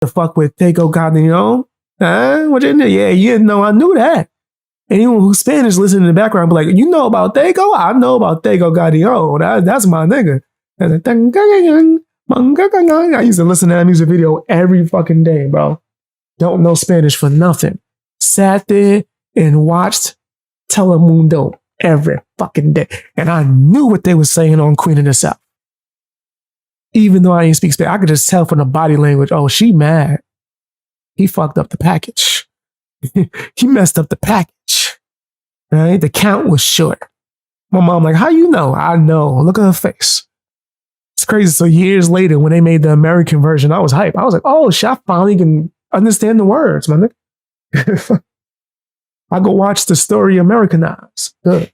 to fuck with Tego Calderon. What you know? Yeah, you didn't know I knew that. Anyone who's Spanish listening in the background be like, you know about Tego? I know about Tego Calderon. That's my nigga. I used to listen to that music video every fucking day, bro. Don't know Spanish for nothing. Sat there and watched Telemundo every fucking day. And I knew what they were saying on Queen of the South. Even though I didn't speak Spanish, I could just tell from the body language, oh, she mad. He fucked up the package. He messed up the package. Right? The count was short. My mom like, how you know? I know. Look at her face. It's crazy. So years later, when they made the American version, I was hyped. I was like, oh, shit, I finally can understand the words, my nigga. I go watch the story Americanized. Good.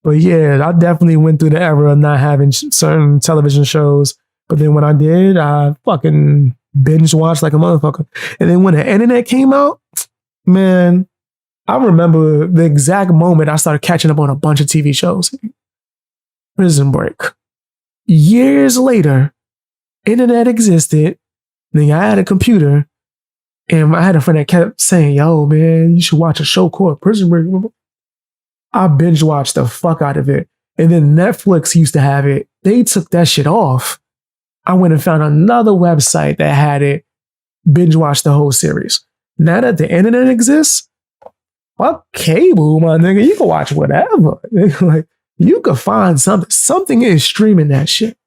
But yeah, I definitely went through the era of not having certain television shows. But then when I did, I fucking binge watched like a motherfucker. And then when the internet came out, man, I remember the exact moment I started catching up on a bunch of TV shows. Prison Break. Years later, internet existed. Then I had a computer. And I had a friend that kept saying, yo, man, you should watch a show called Prison Break. I binge watched the fuck out of it. And then Netflix used to have it. They took that shit off. I went and found another website that had it. Binge watched the whole series. Now that the internet exists, fuck cable, my nigga. You can watch whatever. Like, you can find something. Something is streaming that shit.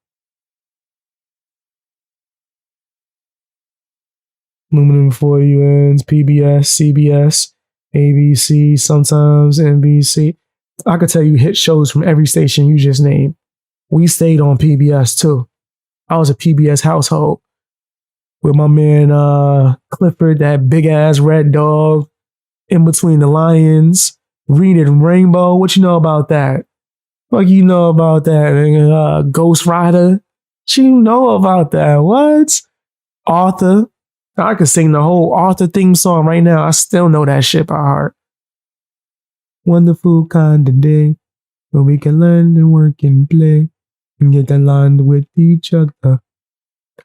Aluminum for UNs, PBS, CBS, ABC, sometimes NBC. I could tell you hit shows from every station you just named. We stayed on PBS too. I was a PBS household with my man Clifford, that big ass red dog, In Between the Lions, reading Rainbow. What you know about that? What you know about that? Ghost Rider. What you know about that? What? Arthur. I could sing the whole Arthur theme song right now. I still know that shit by heart. Wonderful kind of day where we can learn and work and play and get aligned with each other.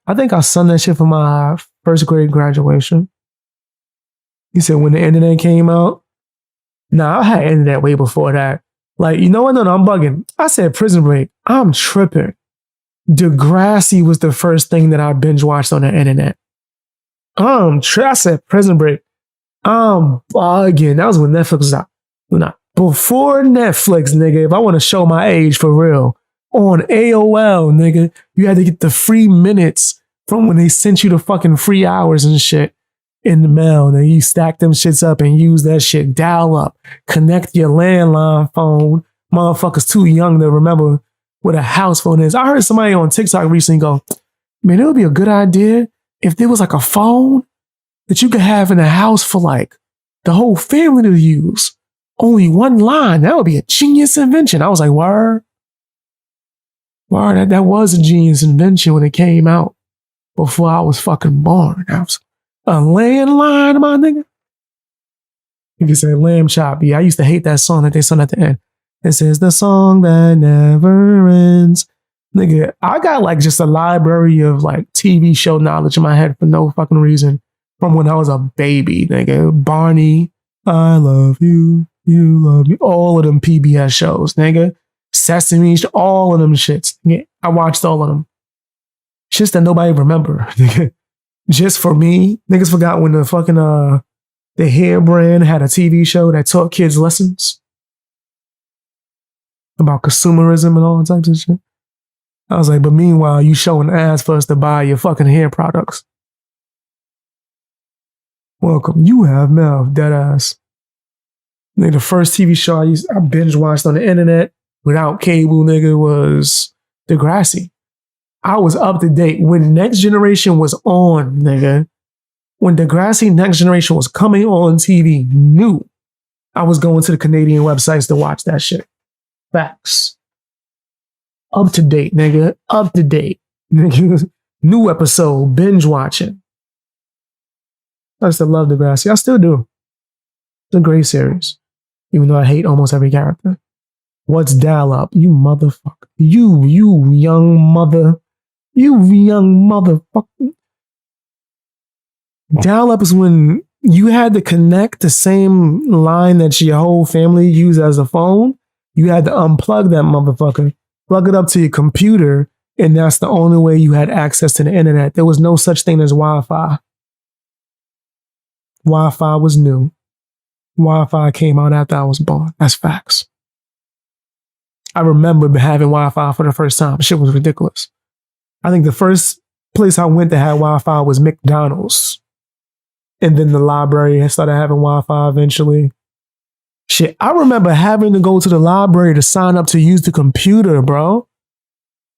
I think I sung that shit for my first grade graduation. He said when the internet came out. Nah, I had internet way before that. Like, you know what? No, I'm bugging. I said Prison Break. I'm tripping. Degrassi was the first thing that I binge watched on the internet. I said Prison Break. I'm bugging. That was when Netflix was out. Nah, before Netflix, nigga, if I want to show my age for real, on AOL, nigga, you had to get the free minutes from when they sent you the fucking free hours and shit in the mail. And you stack them shits up and use that shit, dial up, connect your landline phone. Motherfuckers too young to remember what a house phone is. I heard somebody on TikTok recently go, man, it would be a good idea if there was like a phone that you could have in a house for like the whole family to use. Only one line. That would be a genius invention. I was like, word. That was a genius invention when it came out before I was fucking born. That was a landline, my nigga. You can say lamb chop. Yeah, I used to hate that song that they sung at the end. It says the song that never ends. Nigga, I got like just a library of like TV show knowledge in my head for no fucking reason from when I was a baby, nigga. Barney, I love you, you love me. All of them PBS shows, nigga. Sesame, all of them shits. Nigga. I watched all of them. Shits that nobody remember, nigga. Just for me, niggas forgot when the fucking the hair brand had a TV show that taught kids lessons about consumerism and all types of shit. I was like, but meanwhile, you showing ads for us to buy your fucking hair products. Welcome. You have mouth, dead ass. Nigga, the first TV show I binge watched on the internet without cable, nigga, was Degrassi. I was up to date when Next Generation was on, nigga. When Degrassi Next Generation was coming on TV, new. I was going to the Canadian websites to watch that shit. Facts. Up to date, nigga. Up to date. Nigga. New episode, binge watching. I still love Degrassi. I still do. It's a great series. Even though I hate almost every character. What's dial up? You motherfucker. You young motherfucker. Dial-up is when you had to connect the same line that your whole family used as a phone. You had to unplug that motherfucker, plug it up to your computer, and that's the only way you had access to the internet. There was no such thing as Wi-Fi. Wi-Fi was new. Wi-Fi came out after I was born. That's facts. I remember having Wi-Fi for the first time. Shit was ridiculous. I think the first place I went that had Wi-Fi was McDonald's. And then the library started having Wi-Fi eventually. Shit, I remember having to go to the library to sign up to use the computer, bro.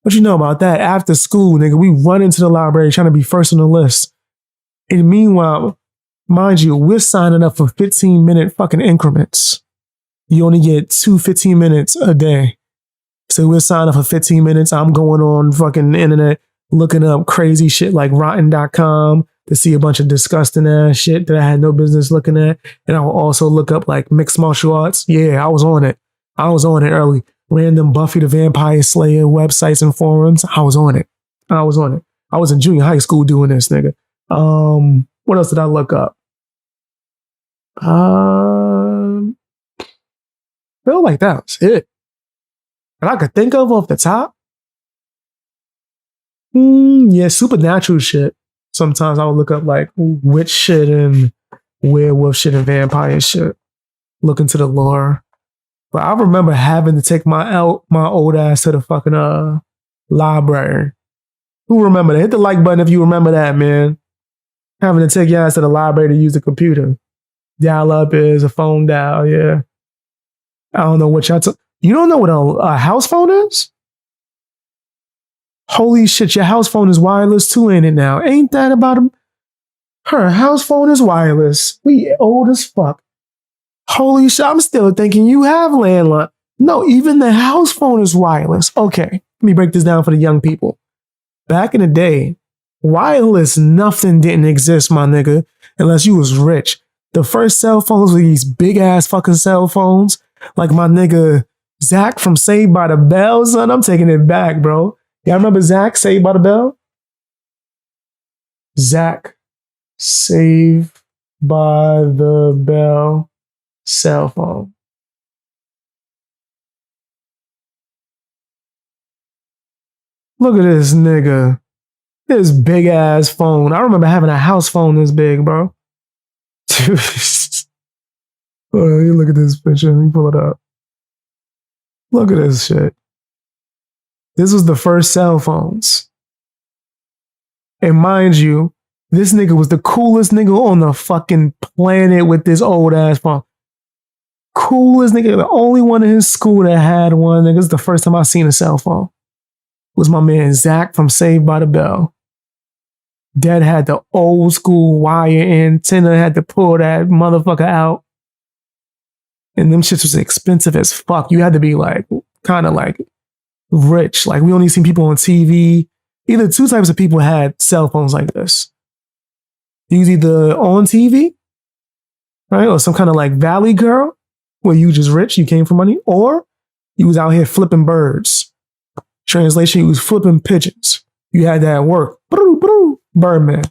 What you know about that? After school, nigga, we run into the library trying to be first on the list. And meanwhile, mind you, we're signing up for 15-minute fucking increments. You only get 2 15 minutes a day. So we're signing up for 15 minutes. I'm going on fucking internet, looking up crazy shit like rotten.com to see a bunch of disgusting ass shit that I had no business looking at. And I will also look up like mixed martial arts. Yeah, I was on it. I was on it early. Random Buffy the Vampire Slayer websites and forums. I was on it. I was in junior high school doing this, nigga. What else did I look up? Feel like that was it. And I could think of off the top. Yeah, supernatural shit. Sometimes I would look up like witch shit and werewolf shit and vampire shit. Look into the lore. But I remember having to take my old ass to the fucking library. Who remember that? Hit the like button if you remember that, man. Having to take your ass to the library to use the computer. Dial up is a phone dial, yeah. I don't know what y'all you don't know what a house phone is? Holy shit, your house phone is wireless too, ain't it now? Ain't that about her house phone is wireless. We old as fuck. Holy shit, I'm still thinking you have landline. No, even the house phone is wireless. Okay, let me break this down for the young people. Back in the day, wireless nothing didn't exist, my nigga, unless you was rich. The first cell phones were these big ass fucking cell phones. Like my nigga Zach from Saved by the Bell, son. I'm taking it back, bro. Y'all remember Zach, Saved by the Bell? Zach, Saved by the Bell cell phone. Look at this nigga. This big ass phone. I remember having a house phone this big, bro. You look at this picture. Let me pull it up. Look at this shit. This was the first cell phones. And mind you, this nigga was the coolest nigga on the fucking planet with this old ass phone. Coolest nigga, the only one in his school that had one. Nigga, this is the first time I seen a cell phone. Was my man Zach from Saved by the Bell. Dad had the old school wire antenna, had to pull that motherfucker out. And them shits was expensive as fuck. You had to be like, kind of like rich. Like we only seen people on TV. Either two types of people had cell phones like this. You was either on TV, right? Or some kind of like valley girl where you just rich, you came from money, or you was out here flipping birds. Translation, you was flipping pigeons. You had that work. Birdman.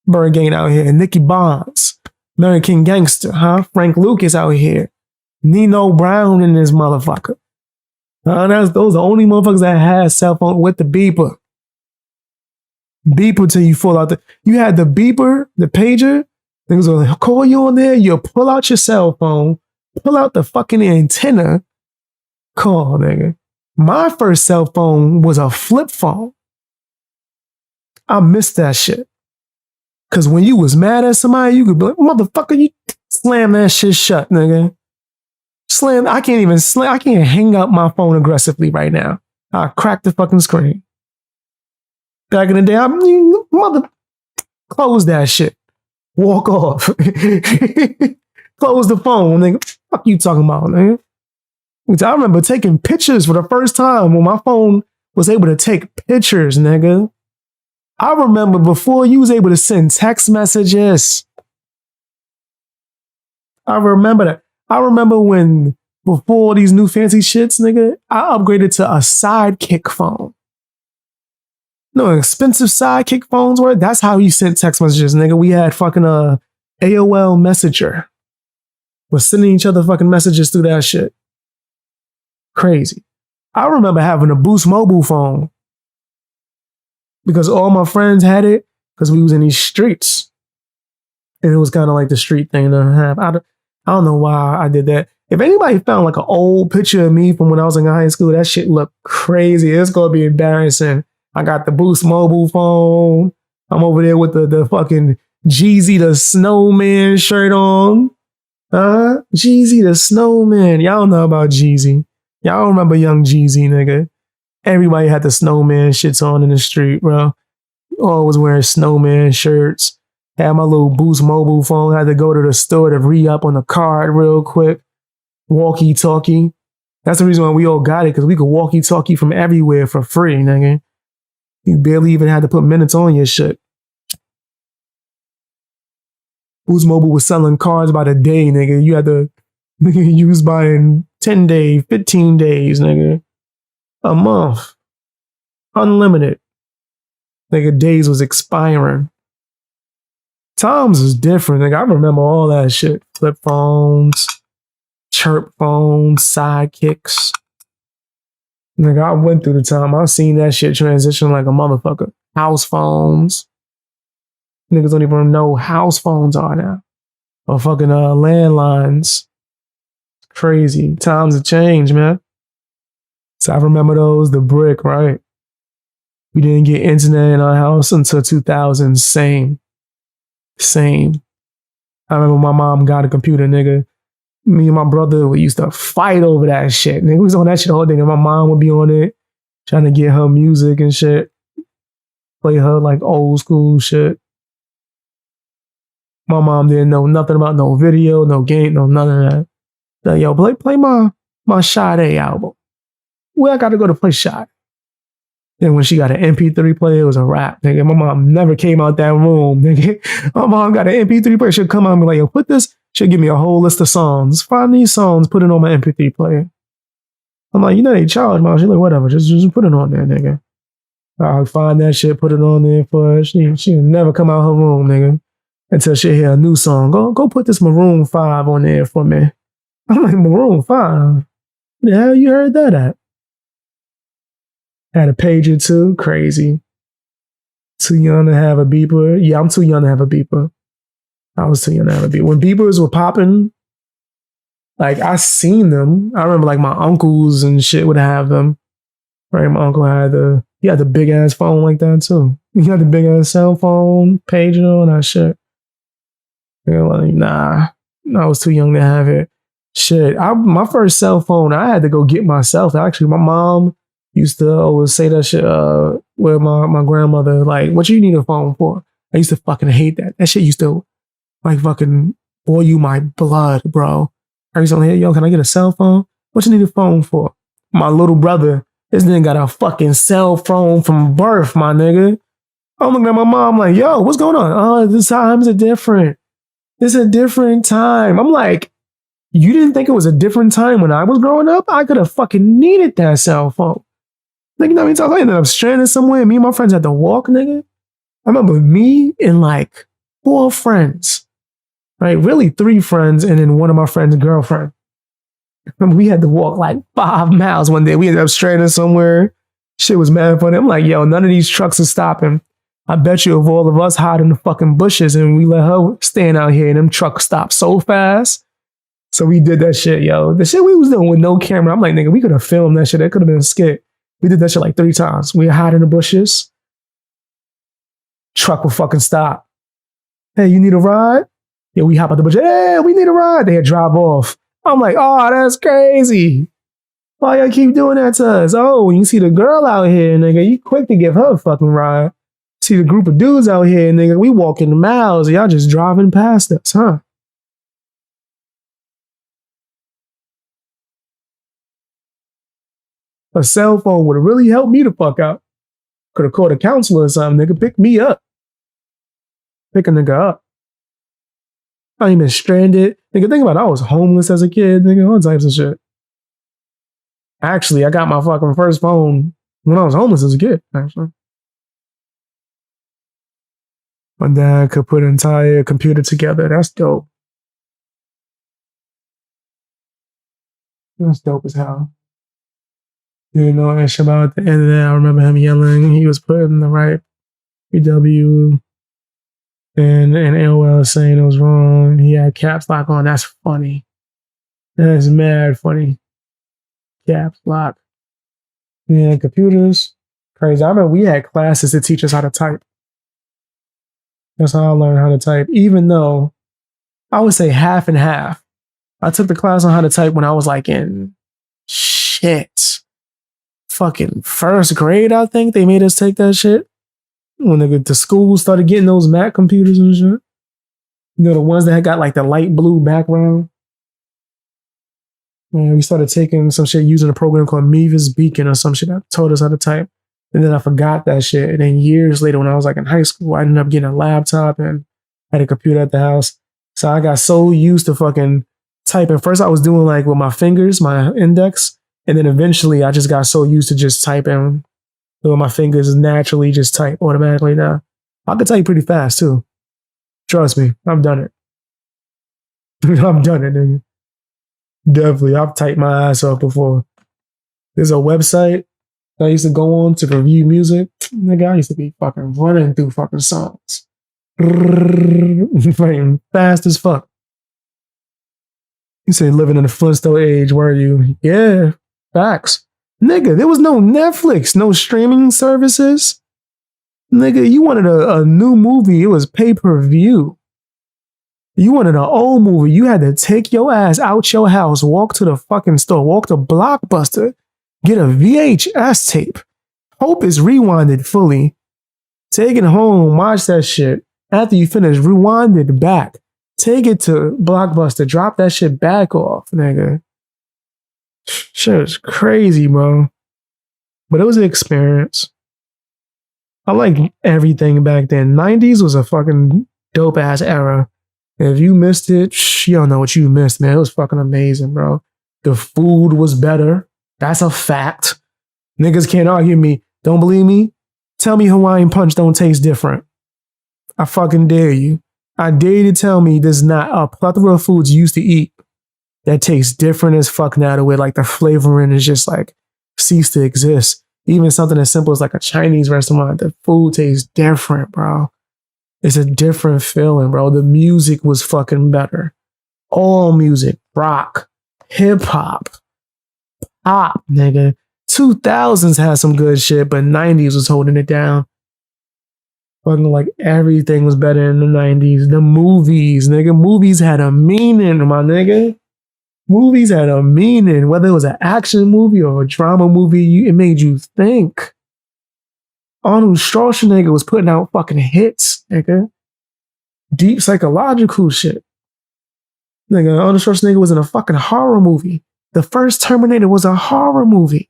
Bird Gang out here. Nicky Bonds. American Gangster, huh? Frank Lucas out here. Nino Brown in this motherfucker. Those are the only motherfuckers that had cell phone with the beeper. Beeper till you fall out you had the beeper, the pager. Things will call you on there. You'll pull out your cell phone, pull out the fucking antenna. Call, nigga. My first cell phone was a flip phone. I missed that shit. Cause when you was mad at somebody, you could be like, motherfucker, you slam that shit shut, nigga. Slam, I can't hang up my phone aggressively right now. I crack the fucking screen. Back in the day, close that shit. Walk off. Close the phone, nigga. Fuck you talking about, nigga? I remember taking pictures for the first time when my phone was able to take pictures, nigga. I remember before you was able to send text messages. I remember that. I remember when, before these new fancy shits, nigga, I upgraded to a Sidekick phone. No expensive sidekick phones were. That's how you sent text messages, nigga. We had fucking AOL Messenger. We're sending each other fucking messages through that shit. Crazy. I remember having a Boost Mobile phone because all my friends had it because we was in these streets. And it was kind of like the street thing to have. I don't know why I did that. If anybody found like an old picture of me from when I was in high school, that shit looked crazy. It's going to be embarrassing. I got the Boost Mobile phone. I'm over there with the fucking Jeezy the Snowman shirt on. Jeezy the Snowman. Y'all know about Jeezy. Y'all remember young Jeezy, nigga. Everybody had the snowman shits on in the street, bro. Always wearing snowman shirts. Had my little Boost Mobile phone. Had to go to the store to re-up on the card real quick. Walkie-talkie. That's the reason why we all got it, because we could walkie-talkie from everywhere for free, nigga. You barely even had to put minutes on your shit. Boost Mobile was selling cards by the day, nigga. You had to use by in 10 days, 15 days, nigga. A month. Unlimited. Nigga, days was expiring. Times was different, nigga. I remember all that shit. Flip phones, chirp phones, sidekicks. Nigga, I went through the time. I seen that shit transition like a motherfucker. House phones. Niggas don't even know house phones are now. Or fucking landlines. Crazy. Times have changed, man. So I remember those, the brick, right? We didn't get internet in our house until 2000. Same. I remember my mom got a computer, nigga. Me and my brother, we used to fight over that shit. Nigga, we was on that shit all day. And my mom would be on it, trying to get her music and shit. Play her like old school shit. My mom didn't know nothing about no video, no game, no none of that. Like, yo, play my Sade album. Well, I got to go to play Sade. Then when she got an MP3 player, it was a wrap, nigga. My mom never came out that room, nigga. My mom got an MP3 player. She'll come out and be like, yo, put this. She'll give me a whole list of songs. Find these songs, put it on my MP3 player. I'm like, you know they charge, mom. She's like, whatever, just put it on there, nigga. I'll find that shit, put it on there for her. She'll never come out her room, nigga, until she hear a new song. Go put this Maroon 5 on there for me. I'm like, Maroon 5? Where the hell you heard that at? Had a pager too. Crazy. Too young to have a beeper. Yeah, I'm too young to have a beeper. I was too young to have a beeper. When beepers were popping, like I seen them. I remember like my uncles and shit would have them. Right? My uncle had the big ass phone like that too. He had the big ass cell phone, pager, and that shit. They're like, nah, I was too young to have it. Shit, my first cell phone, I had to go get myself. Actually, my mom used to always say that shit with my grandmother, like, what you need a phone for? I used to fucking hate that. That shit used to like fucking boil you my blood, bro. I used to like, yo, can I get a cell phone? What you need a phone for? My little brother, this nigga got a fucking cell phone from birth, my nigga. I'm looking at my mom like, yo, what's going on? Oh, the times are different. It's a different time. I'm like, you didn't think it was a different time when I was growing up? I could have fucking needed that cell phone. Like, you know what I mean? I ended up stranded somewhere. Me and my friends had to walk, nigga. I remember me and like 4 friends, right? Really 3 friends and then one of my friends' girlfriend. Remember, we had to walk like 5 miles one day. We ended up stranded somewhere. Shit was mad funny. I'm like, yo, none of these trucks are stopping. I bet you if all of us hide in the fucking bushes and we let her stand out here and them trucks stop so fast. So we did that shit, yo. The shit we was doing with no camera. I'm like, nigga, we could have filmed that shit. That could have been a skit. We did that shit like 3 times. We hide in the bushes. Truck will fucking stop. Hey, you need a ride? Yeah, we hop out the bush. Hey, we need a ride. They'd drive off. I'm like, oh, that's crazy. Why y'all keep doing that to us? Oh, you see the girl out here, nigga. You quick to give her a fucking ride. See the group of dudes out here, nigga. We walking miles. Y'all just driving past us, huh? A cell phone would have really helped me the fuck out. Could have called a counselor or something, nigga. Pick me up. Pick a nigga up. I ain't been stranded. Nigga, think about it. I was homeless as a kid, nigga. All types of shit. Actually, I got my fucking first phone when I was homeless as a kid, actually. My dad could put an entire computer together. That's dope. That's dope as hell. You know, and about the end of that, I remember him yelling. He was putting the right PW and AOL saying it was wrong. He had caps lock on. That's funny. That's mad funny. Caps lock. Yeah, computers. Crazy. I remember we had classes to teach us how to type. That's how I learned how to type. Even though I would say half and half. I took the class on how to type when I was like in fucking first grade, I think. They made us take that shit. When the school started getting those Mac computers and shit. You know, the ones that had got like the light blue background. And we started taking some shit using a program called Mevis Beacon or some shit that told us how to type. And then I forgot that shit. And then years later, when I was like in high school, I ended up getting a laptop and had a computer at the house. So I got so used to fucking typing. First, I was doing like with my fingers, my index. And then eventually, I just got so used to just typing with my fingers naturally just type automatically now. I can type pretty fast too. Trust me, I've done it. I've done it, nigga. Definitely, I've typed my ass off before. There's a website that I used to go on to review music. Nigga, I used to be fucking running through fucking songs. Fucking fast as fuck. You say living in the Flintstone age, were you? Yeah, facts. Nigga, there was no Netflix, no streaming services. Nigga, you wanted a new movie, it was pay-per-view. You wanted an old movie, you had to take your ass out your house, walk to the fucking store, walk to Blockbuster, get a VHS tape. Hope it's rewinded fully. Take it home, watch that shit. After you finish, rewind it back. Take it to Blockbuster, drop that shit back off, nigga. Shit is crazy, bro. But it was an experience. I like everything back then. 90s was a fucking dope ass era. If you missed it, you don't know what you missed, man. It was fucking amazing, bro. The food was better. That's a fact. Niggas can't argue me. Don't believe me? Tell me Hawaiian Punch don't taste different. I fucking dare you. I dare you to tell me there's not a plethora of foods you used to eat that tastes different as fuck now, the way like the flavoring is just like ceased to exist. Even something as simple as like a Chinese restaurant, the food tastes different, bro. It's a different feeling, bro. The music was fucking better. All music, rock, hip hop, pop, nigga. 2000s had some good shit, but 90s was holding it down. Fucking like everything was better in the 90s. The movies, nigga. Movies had a meaning, my nigga. Movies had a meaning. Whether it was an action movie or a drama movie, it made you think. Arnold Schwarzenegger was putting out fucking hits, nigga. Deep psychological shit. Nigga, Arnold Schwarzenegger was in a fucking horror movie. The first Terminator was a horror movie.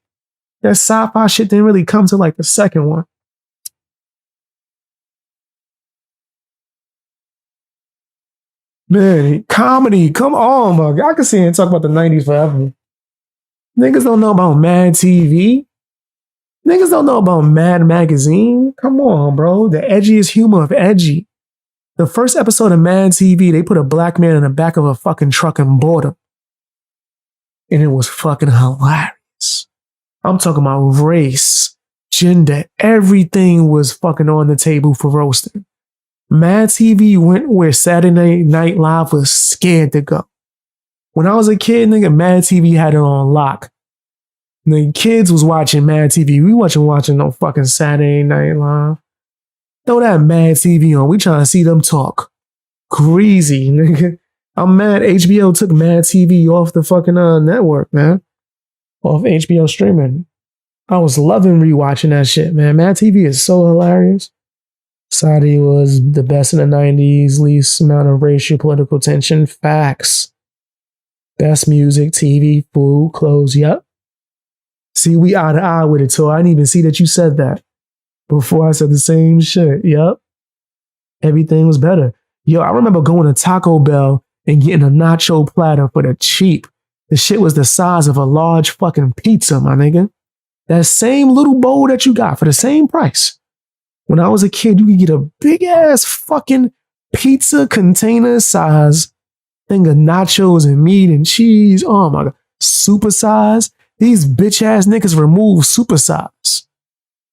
That sci-fi shit didn't really come to like the second one. Man, comedy, come on, my God. I can sit and talk about the 90s forever. Niggas don't know about Mad TV. Niggas don't know about Mad Magazine. Come on, bro. The edgiest humor of edgy. The first episode of Mad TV, they put a black man in the back of a fucking truck and bored him. And it was fucking hilarious. I'm talking about race, gender, everything was fucking on the table for roasting. Mad TV went where Saturday Night Live was scared to go. When I was a kid, nigga, Mad TV had it on lock. The kids was watching Mad TV. We wasn't watching no fucking Saturday Night Live. Throw that Mad TV on. We trying to see them talk. Crazy, nigga. I'm mad HBO took Mad TV off the fucking network, man. Off HBO streaming. I was loving rewatching that shit, man. Mad TV is so hilarious. Saudi was the best in the 90s, least amount of racial political tension. Facts. Best music, TV, food, clothes, yep. See, we eye to eye with it, so I didn't even see that you said that before I said the same shit. Yep. Everything was better. Yo, I remember going to Taco Bell and getting a nacho platter for the cheap. The shit was the size of a large fucking pizza, my nigga. That same little bowl that you got for the same price. When I was a kid, you could get a big ass fucking pizza container size thing of nachos and meat and cheese. Oh my God. Super size. These bitch ass niggas remove super size.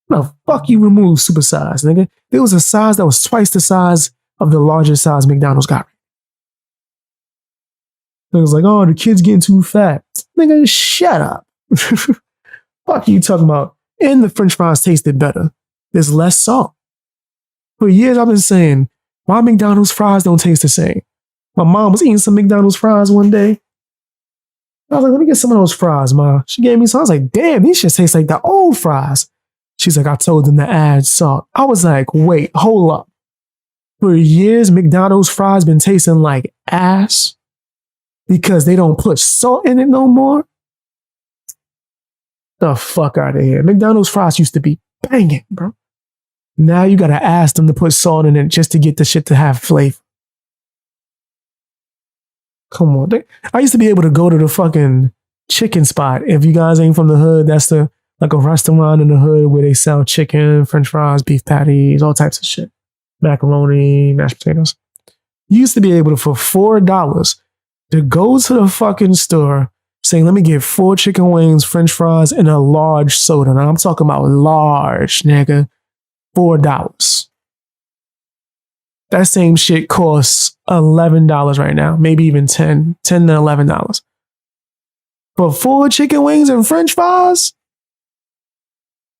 How the fuck you remove super size, nigga? There was a size that was twice the size of the largest size McDonald's got. It was like, oh, the kid's getting too fat. Nigga, shut up. Fuck you talking about? And the French fries tasted better. There's less salt. For years I've been saying, why McDonald's fries don't taste the same? My mom was eating some McDonald's fries one day. I was like, let me get some of those fries, Ma. She gave me some. I was like, damn, these shit taste like the old fries. She's like, I told them to add salt. I was like, wait, hold up. For years, McDonald's fries been tasting like ass because they don't put salt in it no more. The fuck out of here. McDonald's fries used to be banging, bro. Now you gotta ask them to put salt in it just to get the shit to have flavor. Come on. I used to be able to go to the fucking chicken spot. If you guys ain't from the hood, that's like a restaurant in the hood where they sell chicken, French fries, beef patties, all types of shit. Macaroni, mashed potatoes. You used to be able to, for $4, to go to the fucking store saying, let me get 4 chicken wings, French fries, and a large soda. Now I'm talking about large, nigga. $4. That same shit costs $11 right now, maybe even $10 to $11. For 4 chicken wings and French fries?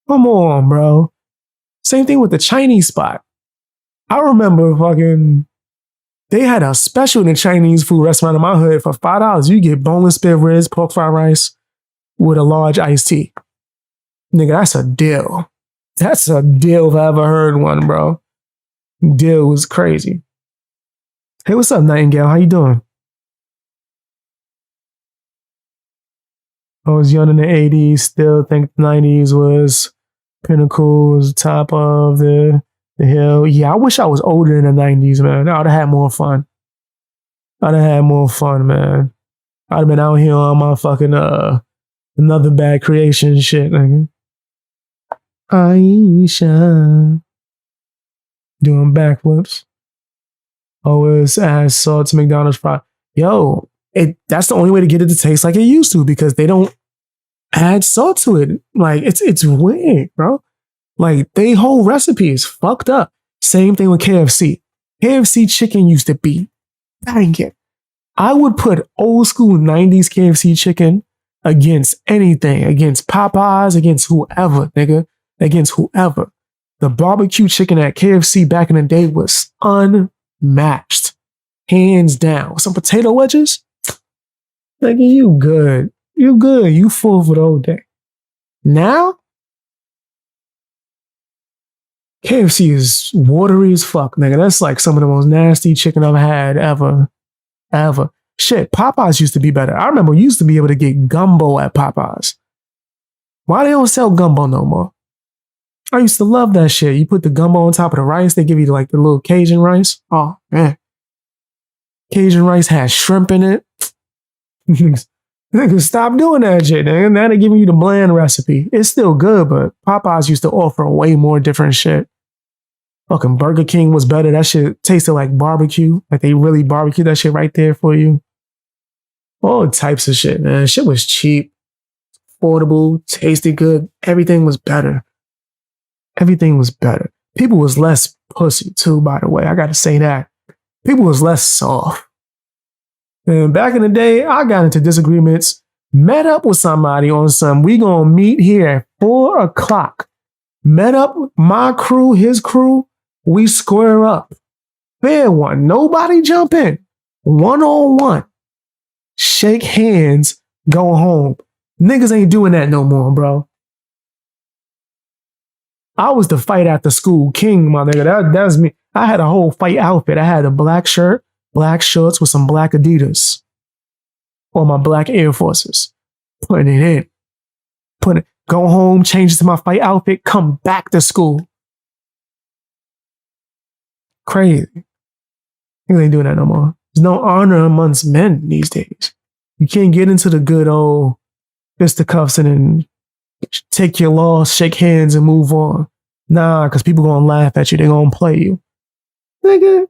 Come on, bro. Same thing with the Chinese spot. I remember they had a special in the Chinese food restaurant in my hood for $5. You get boneless spare ribs, pork fried rice with a large iced tea. Nigga, that's a deal. That's a deal if I ever heard one, bro. Deal was crazy. Hey, what's up, Nightingale? How you doing? I was young in the 80s, still think the 90s was pinnacle, was top of the hill. Yeah, I wish I was older in the 90s, man. I would have had more fun. I'd have had more fun, man. I'd have been out here on my fucking another bad creation shit, nigga. Aisha. Doing backflips. Always add salt to McDonald's fry. Yo, that's the only way to get it to taste like it used to because they don't add salt to it. Like, it's weird, bro. Like, they whole recipe is fucked up. Same thing with KFC. KFC chicken used to be banging. I would put old school 90s KFC chicken against anything, against Popeyes, against whoever, nigga, against whoever. The barbecue chicken at KFC back in the day was unmatched. Hands down. With some potato wedges? Nigga, you good. You good. You full for the whole day. Now, KFC is watery as fuck, nigga. That's like some of the most nasty chicken I've had ever. Shit, Popeyes used to be better. I remember you used to be able to get gumbo at Popeyes. Why they don't sell gumbo no more? I used to love that shit. You put the gumbo on top of the rice. They give you like the little Cajun rice. Oh, man. Cajun rice has shrimp in it. Niggas, stop doing that shit, nigga. Now they're giving you the bland recipe. It's still good, but Popeyes used to offer way more different shit. Fucking Burger King was better. That shit tasted like barbecue. Like they really barbecued that shit right there for you. All types of shit, man. Shit was cheap, affordable, tasted good. Everything was better. Everything was better. People was less pussy too, by the way. I gotta say that. People was less soft. And back in the day, I got into disagreements, met up with somebody on some, we gonna meet here at 4 o'clock. Met up, my crew, his crew, we square up. Fair one, nobody jump in. 1-on-1. Shake hands, go home. Niggas ain't doing that no more, bro. I was the fight after school king, my nigga. That's me. I had a whole fight outfit. I had a black shirt, black shorts with some black Adidas. Or my black Air Forces. Putting it in. Go home, change it to my fight outfit, come back to school. Crazy. Niggas ain't doing that no more. There's no honor amongst men these days. You can't get into the good old fisticuffs and then take your loss, shake hands, and move on. Nah, because people gonna laugh at you. They gonna play you. Nigga,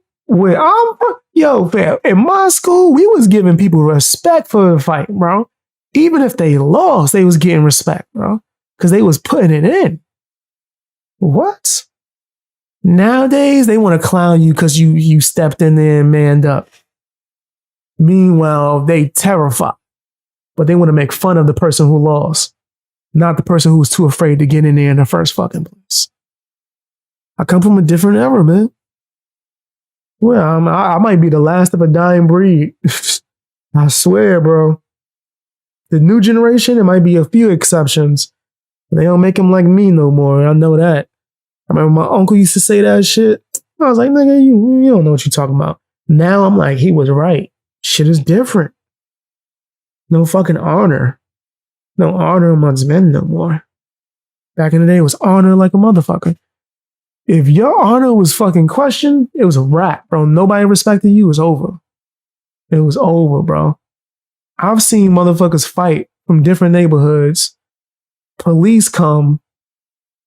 fam, in my school, we was giving people respect for the fight, bro. Even if they lost, they was getting respect, bro. Because they was putting it in. What? Nowadays, they want to clown you because you stepped in there and manned up. Meanwhile, they terrified. But they want to make fun of the person who lost, not the person who was too afraid to get in there in the first fucking place. I come from a different era, man. Well, I might be the last of a dying breed. I swear, bro. The new generation, there might be a few exceptions. But they don't make them like me no more. I know that. I remember my uncle used to say that shit. I was like, nigga, you don't know what you're talking about. Now I'm like, he was right. Shit is different. No fucking honor. No honor amongst men no more. Back in the day, it was honor like a motherfucker. If your honor was fucking questioned, it was a wrap, bro. Nobody respected you. It was over. It was over, bro. I've seen motherfuckers fight from different neighborhoods. Police come.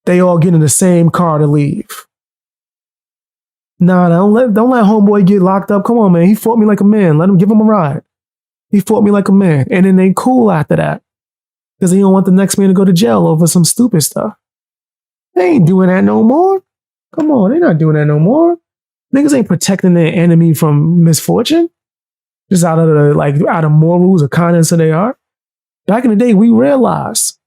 They all get in the same car to leave. Nah, don't let homeboy get locked up. Come on, man. He fought me like a man. Give him a ride. He fought me like a man. And then they cool after that. Because they don't want the next man to go to jail over some stupid stuff. They ain't doing that no more. Come on, they're not doing that no more. Niggas ain't protecting their enemy from misfortune. Just out of morals or kindness that they are. Back in the day, we realized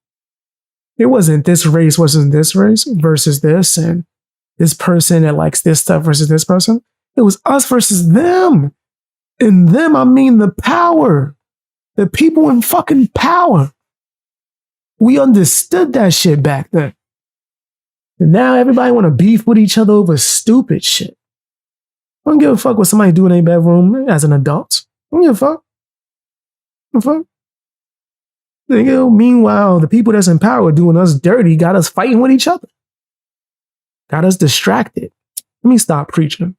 it wasn't this race versus this race versus this, and this person that likes this stuff versus this person. It was us versus them. And them, I mean the power. The people in fucking power. We understood that shit back then. And now everybody want to beef with each other over stupid shit. I don't give a fuck what somebody do in their bedroom as an adult. I don't give a fuck. I don't give a fuck. Meanwhile, the people that's in power doing us dirty got us fighting with each other. Got us distracted. Let me stop preaching.